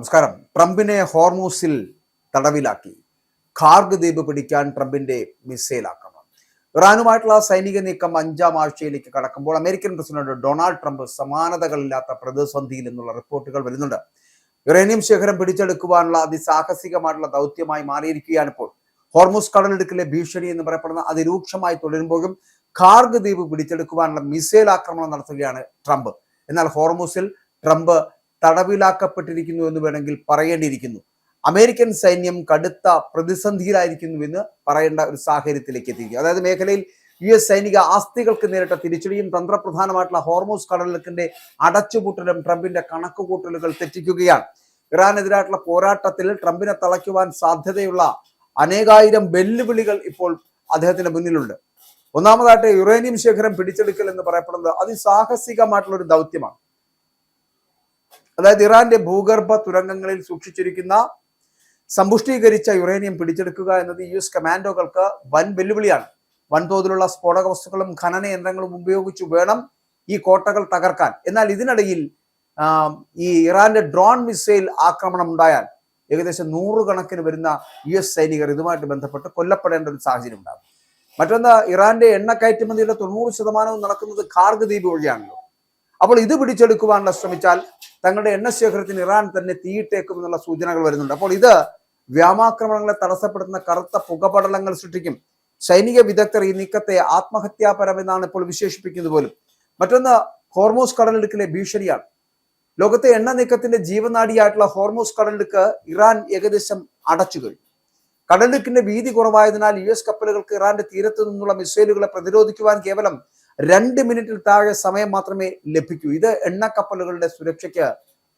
നമസ്കാരം. ട്രംപിനെ ഹോർമൂസിൽ തടവിലാക്കി. ഖാർഗ് ദ്വീപ് പിടിക്കാൻ ട്രംപിന്റെ മിസൈൽ ആക്രമണം. ഇറാനുമായിട്ടുള്ള സൈനിക നീക്കം 5ാം ആഴ്ചയിലേക്ക് കടക്കുമ്പോൾ അമേരിക്കൻ പ്രസിഡന്റ് ഡൊണാൾഡ് ട്രംപ് സമാനതകളില്ലാത്ത പ്രതിസന്ധിയിൽ നിന്നുള്ള റിപ്പോർട്ടുകൾ വരുന്നുണ്ട്. യുറേനിയം ശേഖരം പിടിച്ചെടുക്കുവാനുള്ള അതിസാഹസികമായിട്ടുള്ള ദൗത്യമായി മാറിയിരിക്കുകയാണ് ഇപ്പോൾ. ഹോർമൂസ് കടലിടുക്കിലെ ഭീഷണി എന്ന് പറയപ്പെടുന്ന അതിരൂക്ഷമായി തുടരുമ്പോഴും ഖാർഗ് ദ്വീപ് പിടിച്ചെടുക്കുവാനുള്ള മിസൈൽ ആക്രമണം നടത്തുകയാണ് ട്രംപ്. എന്നാൽ ഹോർമൂസിൽ ട്രംപ് തടവിലാക്കപ്പെട്ടിരിക്കുന്നു എന്ന് വേണമെങ്കിൽ പറയേണ്ടിയിരിക്കുന്നു. അമേരിക്കൻ സൈന്യം കടുത്ത പ്രതിസന്ധിയിലായിരിക്കുന്നുവെന്ന് പറയേണ്ട ഒരു സാഹചര്യത്തിലേക്ക് എത്തിയിരിക്കുന്നു. അതായത് മേഖലയിൽ US സൈനിക ആസ്തികൾക്ക് നേരിട്ട തിരിച്ചടിയും തന്ത്രപ്രധാനമായിട്ടുള്ള ഹോർമൂസ് കടലിടുക്കിന്റെ അടച്ചുപൂട്ടലും ട്രംപിന്റെ കണക്കുകൂട്ടലുകൾ തെറ്റിക്കുകയാണ്. ഇറാനെതിരായിട്ടുള്ള പോരാട്ടത്തിൽ ട്രംപിനെ തളയ്ക്കുവാൻ സാധ്യതയുള്ള അനേകായിരം വെല്ലുവിളികൾ ഇപ്പോൾ അദ്ദേഹത്തിന്റെ മുന്നിലുണ്ട്. ഒന്നാമതായിട്ട് യുറേനിയം ശേഖരം പിടിച്ചെടുക്കൽ എന്ന് പറയപ്പെടുന്നത് അതിസാഹസികമായിട്ടുള്ള ഒരു ദൗത്യമാണ്. അതായത് ഇറാന്റെ ഭൂഗർഭ തുരങ്കങ്ങളിൽ സൂക്ഷിച്ചിരിക്കുന്ന സമ്പുഷ്ടീകരിച്ച യുറേനിയം പിടിച്ചെടുക്കുക എന്നത് US കമാൻഡോകൾക്ക് വൻ വെല്ലുവിളിയാണ്. വൻതോതിലുള്ള സ്ഫോടക വസ്തുക്കളും ഖനന യന്ത്രങ്ങളും ഉപയോഗിച്ചു വേണം ഈ കോട്ടകൾ തകർക്കാൻ. എന്നാൽ ഇതിനിടയിൽ ഈ ഇറാന്റെ ഡ്രോൺ മിസൈൽ ആക്രമണം ഉണ്ടായാൽ ഏകദേശം 100 കണക്കിന് വരുന്ന US സൈനികർ ഇതുമായിട്ട് ബന്ധപ്പെട്ട് കൊല്ലപ്പെടേണ്ട ഒരു സാഹചര്യം ഉണ്ടാകും. മറ്റൊന്ന്, ഇറാന്റെ എണ്ണ കയറ്റുമതിയുടെ 90% നടക്കുന്നത് ഖാർഗ് ദ്വീപ് വഴിയാണല്ലോ. അപ്പോൾ ഇത് പിടിച്ചെടുക്കുവാനുള്ള ശ്രമിച്ചാൽ തങ്ങളുടെ എണ്ണ ശേഖരത്തിന് ഇറാൻ തന്നെ തീയിട്ടേക്കും എന്നുള്ള സൂചനകൾ വരുന്നുണ്ട്. അപ്പോൾ ഇത് വ്യോമാക്രമണങ്ങളെ തടസ്സപ്പെടുത്തുന്ന കറുത്ത പുകപടലങ്ങൾ സൃഷ്ടിക്കും. സൈനിക വിദഗ്ധർ ഈ നീക്കത്തെ ആത്മഹത്യാപരമെന്നാണ് ഇപ്പോൾ വിശേഷിപ്പിക്കുന്നത് പോലും. മറ്റൊന്ന്, ഹോർമൂസ് കടലിടുക്കിലെ ഭീഷണിയാണ്. ലോകത്തെ എണ്ണ നീക്കത്തിന്റെ ജീവനാഡിയായിട്ടുള്ള ഹോർമൂസ് കടലിടുക്ക് ഇറാൻ ഏകദേശം അടച്ചു കഴിഞ്ഞു. കടലിടുക്കിന്റെ വീതി കുറവായതിനാൽ US കപ്പലുകൾക്ക് ഇറാന്റെ തീരത്തു നിന്നുള്ള മിസൈലുകളെ പ്രതിരോധിക്കുവാൻ കേവലം 2 മിനിറ്റിൽ താഴെ സമയം മാത്രമേ ലഭിക്കൂ. ഇത് എണ്ണ കപ്പലുകളുടെ സുരക്ഷയ്ക്ക്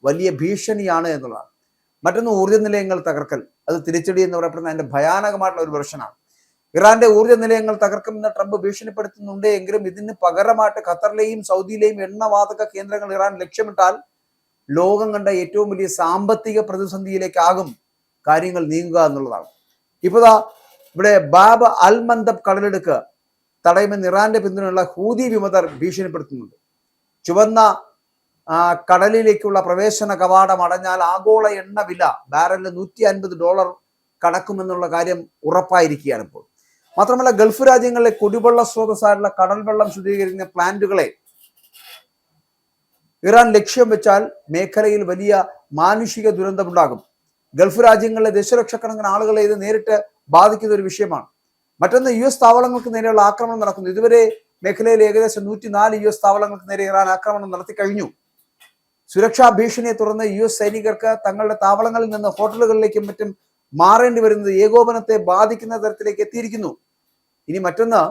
വലിയ ഭീഷണിയാണ് എന്നുള്ളതാണ്. മറ്റൊന്ന്, ഊർജ്ജ നിലയങ്ങൾ തകർക്കൽ. അത് തിരിച്ചടി എന്ന് പറയപ്പെടുന്ന അതിന്റെ ഭയാനകമായിട്ടുള്ള ഒരു വെർഷനാണ്. ഇറാന്റെ ഊർജ്ജ നിലയങ്ങൾ തകർക്കുമെന്ന് ട്രംപ് ഭീഷണിപ്പെടുത്തുന്നുണ്ട് എങ്കിലും ഇതിന് പകരമായിട്ട് ഖത്തറിലെയും സൗദിയിലെയും എണ്ണവാതക കേന്ദ്രങ്ങൾ ഇറാൻ ലക്ഷ്യമിട്ടാൽ ലോകം കണ്ട ഏറ്റവും വലിയ സാമ്പത്തിക പ്രതിസന്ധിയിലേക്കാകും കാര്യങ്ങൾ നീങ്ങുക എന്നുള്ളതാണ്. ഇപ്പോഴാ ഇവിടെ ബാബ് അൽ മന്ദബ് കടലെടുക്ക് തടയുമെന്ന് ഇറാന്റെ പിന്തുണയുള്ള ഹൂതി വിമതർ ഭീഷണിപ്പെടുത്തുന്നുണ്ട്. ചുവന്ന കടലിലേക്കുള്ള പ്രവേശന കവാടം അടഞ്ഞാൽ ആഗോള എണ്ണ വില ബാരലിന് $150 കടക്കുമെന്നുള്ള കാര്യം ഉറപ്പായിരിക്കുകയാണ് ഇപ്പോൾ. മാത്രമല്ല, ഗൾഫ് രാജ്യങ്ങളിലെ കുടിവെള്ള സ്രോതസ്സായിട്ടുള്ള കടൽ വെള്ളം ശുദ്ധീകരിക്കുന്ന പ്ലാന്റുകളെ ഇറാൻ ലക്ഷ്യം വെച്ചാൽ മേഖലയിൽ വലിയ മാനുഷിക ദുരന്തമുണ്ടാകും. ഗൾഫ് രാജ്യങ്ങളിലെ ദശലക്ഷക്കണക്കിന് ആളുകളെ ഇത് നേരിട്ട് ബാധിക്കുന്ന ഒരു വിഷയമാണ്. മറ്റൊന്ന്, US താവളങ്ങൾക്ക് നേരെയുള്ള ആക്രമണം നടക്കുന്നു. ഇതുവരെ മേഖലയിൽ ഏകദേശം 104 US താവളങ്ങൾക്ക് നേരെ ഇറാൻ ആക്രമണം നടത്തി കഴിഞ്ഞു. സുരക്ഷാ ഭീഷണിയെ തുടർന്ന് US സൈനികർക്ക് തങ്ങളുടെ താവളങ്ങളിൽ നിന്ന് ഹോട്ടലുകളിലേക്കും മറ്റും മാറേണ്ടി വരുന്നത് ഏകോപനത്തെ ബാധിക്കുന്ന തരത്തിലേക്ക് എത്തിയിരിക്കുന്നു. ഇനി മറ്റൊന്ന്,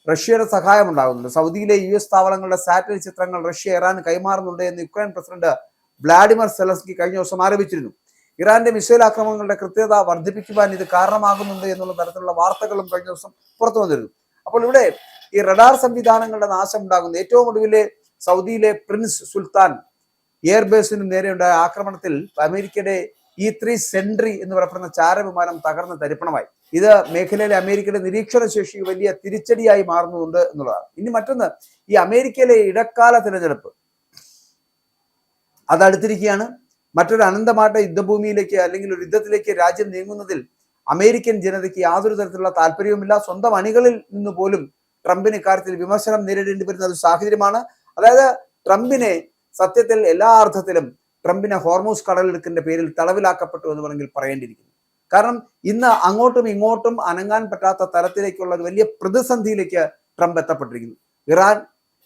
റഷ്യയുടെ സഹായം ഉണ്ടാകുന്നുണ്ട്. സൗദിയിലെ US താവളങ്ങളുടെ സാറ്റലൈറ്റ് ചിത്രങ്ങൾ റഷ്യ ഇറാൻ കൈമാറുന്നുണ്ട് എന്ന് യുക്രൈൻ പ്രസിഡന്റ് വ്ളാഡിമിർ സെലൻസ്കി കഴിഞ്ഞ ദിവസം ആരോപിച്ചിരുന്നു. ഇറാന്റെ മിസൈൽ ആക്രമണങ്ങളുടെ കൃത്യത വർദ്ധിപ്പിക്കുവാൻ ഇത് കാരണമാകുന്നുണ്ട് എന്നുള്ള തരത്തിലുള്ള വാർത്തകളും കഴിഞ്ഞ ദിവസം പുറത്തു വന്നിരുന്നു. അപ്പോൾ ഇവിടെ ഈ റഡാർ സംവിധാനങ്ങളുടെ നാശം ഉണ്ടാകുന്നു. ഏറ്റവും ഒടുവിലെ സൗദിയിലെ പ്രിൻസ് സുൽത്താൻ എയർബേസിന് നേരെയുണ്ടായ ആക്രമണത്തിൽ അമേരിക്കയുടെ E-3 സെൻട്രി എന്ന് പറയപ്പെടുന്ന ചാരവിമാനം തകർന്ന് തരിപ്പണമായി. ഇത് മേഖലയിലെ അമേരിക്കയുടെ നിരീക്ഷണ ശേഷി വലിയ തിരിച്ചടിയായി മാറുന്നുണ്ട് എന്നുള്ളതാണ്. ഇനി മറ്റൊന്ന്, ഈ അമേരിക്കയിലെ ഇടക്കാല തിരഞ്ഞെടുപ്പ് അതടുത്തിരിക്കുകയാണ്. മറ്റൊരു അനന്തമായിട്ട് യുദ്ധഭൂമിയിലേക്ക് അല്ലെങ്കിൽ ഒരു യുദ്ധത്തിലേക്ക് രാജ്യം നീങ്ങുന്നതിൽ അമേരിക്കൻ ജനതയ്ക്ക് യാതൊരു തരത്തിലുള്ള താല്പര്യവുമില്ല. സ്വന്തം അണികളിൽ നിന്ന് പോലും ട്രംപിന് ഇക്കാര്യത്തിൽ വിമർശനം നേരിടേണ്ടി വരുന്ന ഒരു സാഹചര്യമാണ്. അതായത് ട്രംപിനെ സത്യത്തിൽ എല്ലാ അർത്ഥത്തിലും ട്രംപിനെ ഹോർമൂസ് കടലിടുക്കിന്റെ പേരിൽ തടവിലാക്കപ്പെട്ടു എന്ന് വേണമെങ്കിൽ പറയേണ്ടിയിരിക്കുന്നു. കാരണം ഇന്ന് അങ്ങോട്ടും ഇങ്ങോട്ടും അനങ്ങാൻ പറ്റാത്ത തരത്തിലേക്കുള്ള ഒരു വലിയ പ്രതിസന്ധിയിലേക്ക് ട്രംപ് എത്തപ്പെട്ടിരിക്കുന്നു.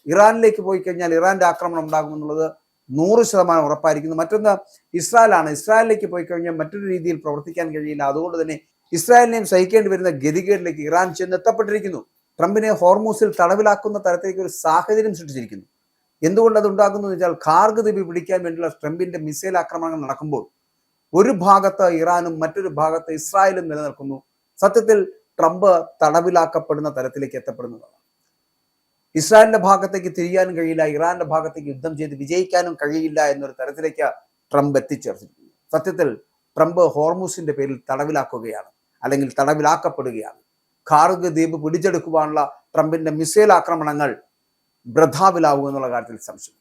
ഇറാനിലേക്ക് പോയി കഴിഞ്ഞാൽ ഇറാന്റെ ആക്രമണം ഉണ്ടാകുമെന്നുള്ളത് 100% ഉറപ്പായിരിക്കുന്നു. മറ്റൊന്ന്, ഇസ്രായേലാണ്. ഇസ്രായേലിലേക്ക് പോയി കഴിഞ്ഞാൽ മറ്റൊരു രീതിയിൽ പ്രവർത്തിക്കാൻ കഴിയില്ല. അതുകൊണ്ട് തന്നെ ഇസ്രായേലിനെയും സഹിക്കേണ്ടി വരുന്ന ഗതികേടിലേക്ക് ഇറാൻ ചെന്നെത്തപ്പെട്ടിരിക്കുന്നു. ട്രംപിനെ ഹോർമൂസിൽ തടവിലാക്കുന്ന തരത്തിലേക്ക് ഒരു സാഹചര്യം സൃഷ്ടിച്ചിരിക്കുന്നു. എന്തുകൊണ്ട് അത് ഉണ്ടാകുന്നു എന്ന് വെച്ചാൽ, ഖാർഗ് ദ്വീപ് പിടിക്കാൻ വേണ്ടിയുള്ള ട്രംപിന്റെ മിസൈൽ ആക്രമണങ്ങൾ നടക്കുമ്പോൾ ഒരു ഭാഗത്ത് ഇറാനും മറ്റൊരു ഭാഗത്ത് ഇസ്രായേലും നിലനിൽക്കുന്നു. സത്യത്തിൽ ട്രംപ് തടവിലാക്കപ്പെടുന്ന തരത്തിലേക്ക് എത്തപ്പെടുന്നതാണ്. ഇസ്രായേലിന്റെ ഭാഗത്തേക്ക് തിരിയാനും കഴിയില്ല, ഇറാന്റെ ഭാഗത്തേക്ക് യുദ്ധം ചെയ്ത് വിജയിക്കാനും കഴിയില്ല എന്നൊരു തരത്തിലേക്ക് ട്രംപ് എത്തിച്ചേർത്തിരിക്കുന്നു. സത്യത്തിൽ ട്രംപ് ഹോർമൂസിന്റെ പേരിൽ തടവിലാക്കുകയാണ്, അല്ലെങ്കിൽ തടവിലാക്കപ്പെടുകയാണ്. ഖാർഗ് ദ്വീപ് പിടിച്ചെടുക്കുവാനുള്ള ട്രംപിന്റെ മിസൈൽ ആക്രമണങ്ങൾ വൃഥാവിലാവുക എന്നുള്ള കാര്യത്തിൽ സംശയം.